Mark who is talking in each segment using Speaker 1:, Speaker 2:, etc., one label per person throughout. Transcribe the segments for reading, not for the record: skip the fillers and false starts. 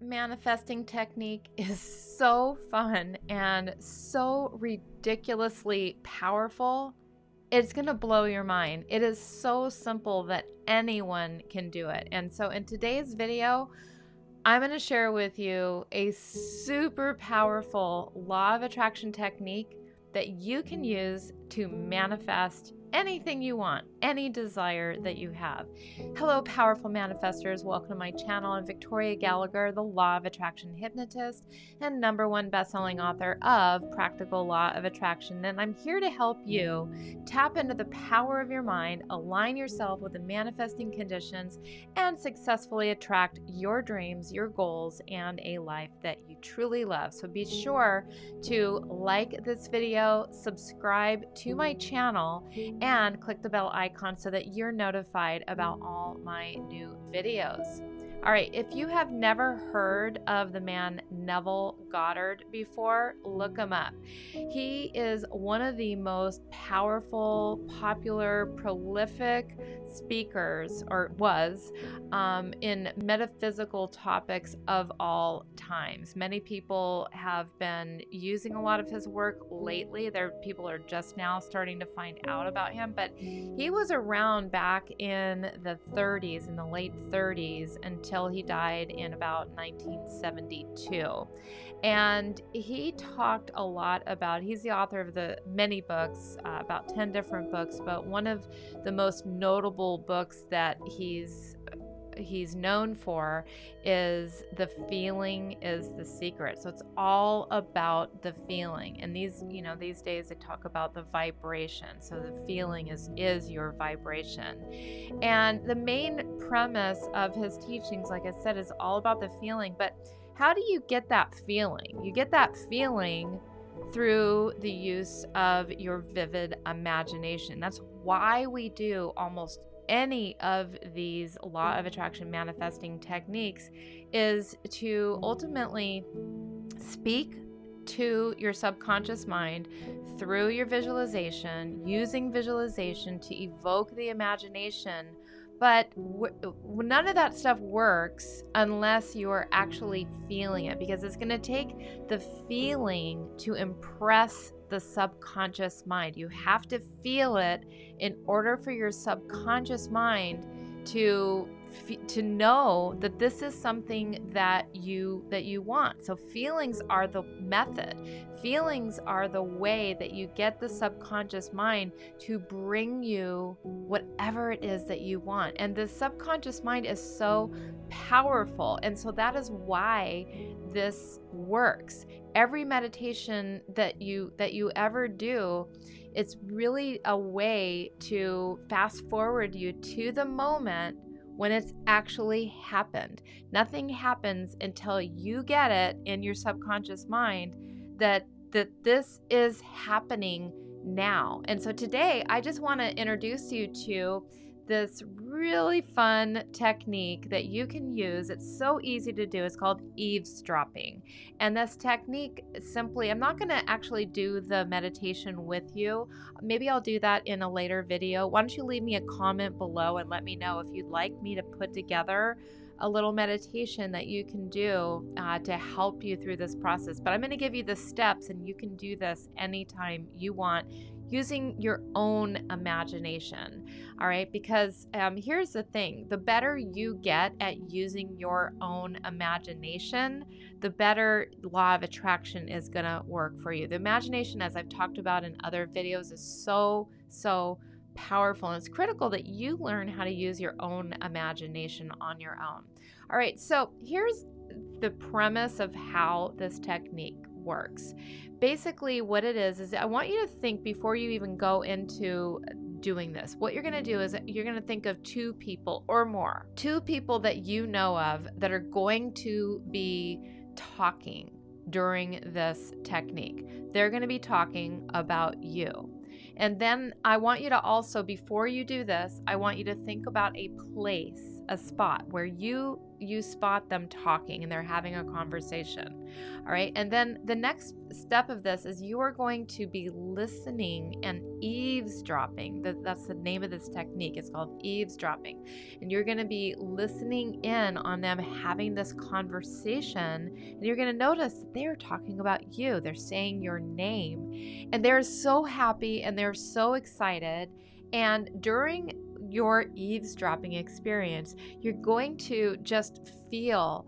Speaker 1: manifesting technique is so fun and so ridiculously powerful. It's going to blow your mind. It is so simple that anyone can do it. And so in today's video, I'm going to share with you a super powerful law of attraction technique that you can use to manifest anything you want, any desire that you have. Hello, powerful manifestors. Welcome to my channel. I'm Victoria Gallagher, the Law of Attraction hypnotist and #1 best-selling author of Practical Law of Attraction. And I'm here to help you tap into the power of your mind, align yourself with the manifesting conditions, and successfully attract your dreams, your goals, and a life that you truly love. So be sure to like this video, subscribe to my channel, and click the bell icon so that you're notified about all my new videos. All right, if you have never heard of the man Neville Goddard before, look him up. He is one of the most powerful, popular, prolific speakers, or was, in metaphysical topics of all times. Many people have been using a lot of his work lately. People are just now starting to find out about him, but he was around back in the 30s, in the late 30s, until he died in about 1972. And he talked a lot about, he's the author of the many books, about 10 different books, but one of the most notable books that he's known for is The Feeling is the Secret. So it's all about the feeling. And these days they talk about the vibration. So the feeling is your vibration. And the main premise of his teachings, like I said, is all about the feeling. But how do you get that feeling? You get that feeling through the use of your vivid imagination. That's why we do almost any of these law of attraction manifesting techniques, is to ultimately speak to your subconscious mind through your visualization, using visualization to evoke the imagination. But none of that stuff works unless you're actually feeling it, because it's going to take the feeling to impress the subconscious mind. You have to feel it in order for your subconscious mind to know that this is something that you want. So feelings are the method. Feelings are the way that you get the subconscious mind to bring you whatever it is that you want. And the subconscious mind is so powerful. And so that is why this works. Every meditation that you ever do, it's really a way to fast forward you to the moment when it's actually happened. Nothing happens until you get it in your subconscious mind that this is happening now. And so today I just want to introduce you to this really fun technique that you can use. It's so easy to do. It's called eavesdropping. And this technique, simply, I'm not going to actually do the meditation with you. Maybe I'll do that in a later video. Why don't you leave me a comment below and let me know if you'd like me to put together a little meditation that you can do to help you through this process. But I'm going to give you the steps, and you can do this anytime you want, using your own imagination. All right, because here's the thing: the better you get at using your own imagination, the better law of attraction is going to work for you. The imagination, as I've talked about in other videos, is so powerful, and it's critical that you learn how to use your own imagination on your own. All right, so here's the premise of how this technique works. Basically, what it is I want you to think, before you even go into doing this, what you're going to do is you're going to think of 2 people or more, 2 people that you know of that are going to be talking during this technique. They're going to be talking about you. And then I want you to also, before you do this, I want you to think about a place a spot where you spot them talking and they're having a conversation. All right. And then the next step of this is you are going to be listening and eavesdropping. That's the name of this technique. It's called eavesdropping. And you're going to be listening in on them having this conversation. And you're going to notice that they're talking about you. They're saying your name. And they're so happy and they're so excited. And during your eavesdropping experience, you're going to just feel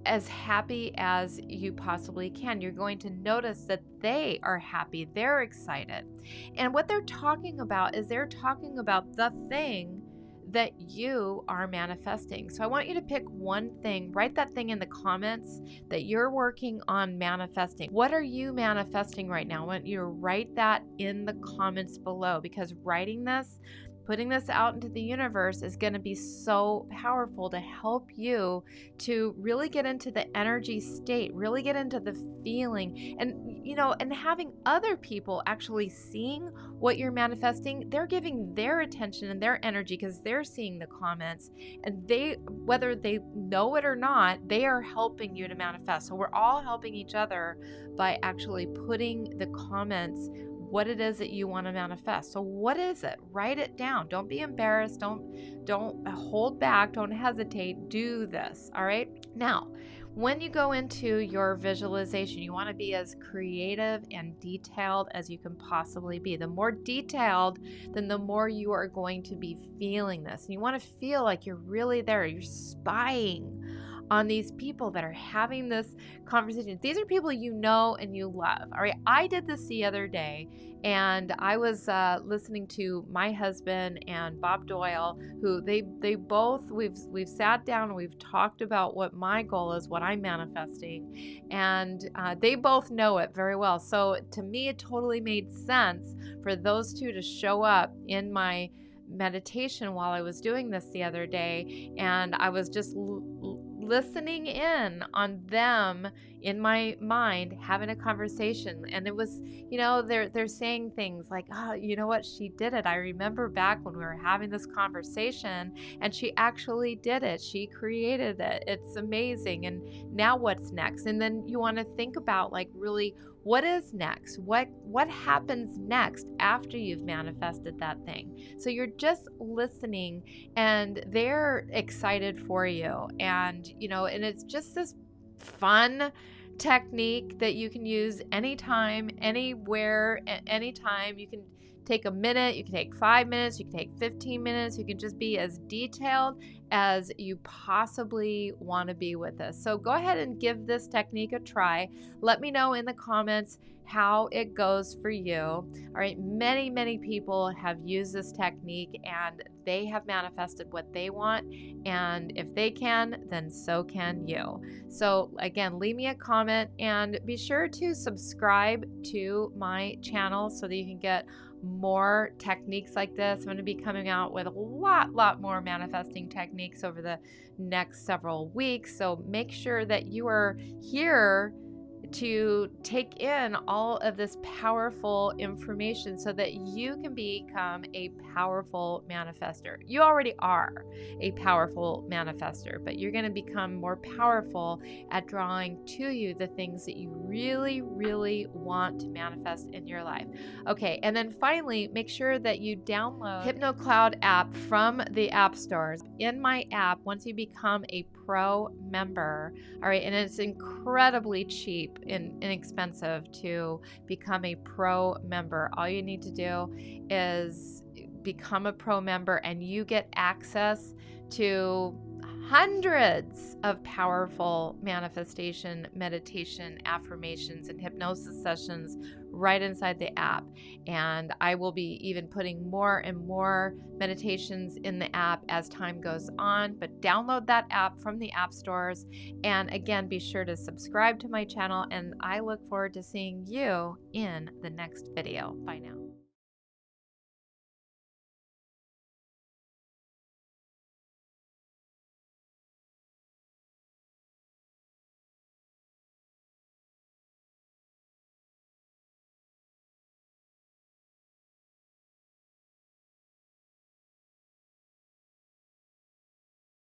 Speaker 1: as happy as you possibly can. You're going to notice that they are happy, they're excited. And what they're talking about is they're talking about the thing that you are manifesting. So I want you to pick one thing, write that thing in the comments that you're working on manifesting. What are you manifesting right now? I want you to write that in the comments below, because writing this, putting this out into the universe is going to be so powerful to help you to really get into the energy state, really get into the feeling, and and having other people actually seeing what you're manifesting. They're giving their attention and their energy because they're seeing the comments, and they, whether they know it or not, they are helping you to manifest. So we're all helping each other by actually putting the comments what it is that you want to manifest. So what is it? Write it down. Don't be embarrassed. Don't hold back. Don't hesitate. Do this. All right. Now, when you go into your visualization, you want to be as creative and detailed as you can possibly be. The more detailed, then the more you are going to be feeling this. And you want to feel like you're really there. You're spying on these people that are having this conversation. These are people you know and you love. All right. I did this the other day, and I was listening to my husband and Bob Doyle, who they both, we've sat down and we've talked about what my goal is, what I'm manifesting, and they both know it very well. So to me, it totally made sense for those two to show up in my meditation while I was doing this the other day, and I was just listening in on them in my mind having a conversation. And it was, they're saying things like, oh, you know what, she did it. I remember back when we were having this conversation and she actually did it. She created it. It's amazing. And now what's next? And then you want to think about, like, really, what is next? What happens next after you've manifested that thing? So you're just listening, and they're excited for you. And, and it's just this fun technique that you can use anytime, anywhere, anytime. You can take a minute, you can take 5 minutes, you can take 15 minutes. You can just be as detailed as you possibly want to be with this. So go ahead and give this technique a try. Let me know in the comments how it goes for you. All right, many people have used this technique and they have manifested what they want, and if they can, then so can you. So again, leave me a comment and be sure to subscribe to my channel so that you can get more techniques like this. I'm going to be coming out with a lot more manifesting techniques over the next several weeks. So make sure that you are here to take in all of this powerful information so that you can become a powerful manifester. You already are a powerful manifester, but you're going to become more powerful at drawing to you the things that you really want to manifest in your life. Okay, and then finally, make sure that you download HypnoCloud app from the app stores. In my app, once you become a pro member, all right, and it's incredibly cheap and inexpensive to become a pro member. All you need to do is become a pro member, and you get access to hundreds of powerful manifestation, meditation, affirmations, and hypnosis sessions right inside the app. And I will be even putting more and more meditations in the app as time goes on. But download that app from the app stores. And again, be sure to subscribe to my channel. And I look forward to seeing you in the next video. Bye now.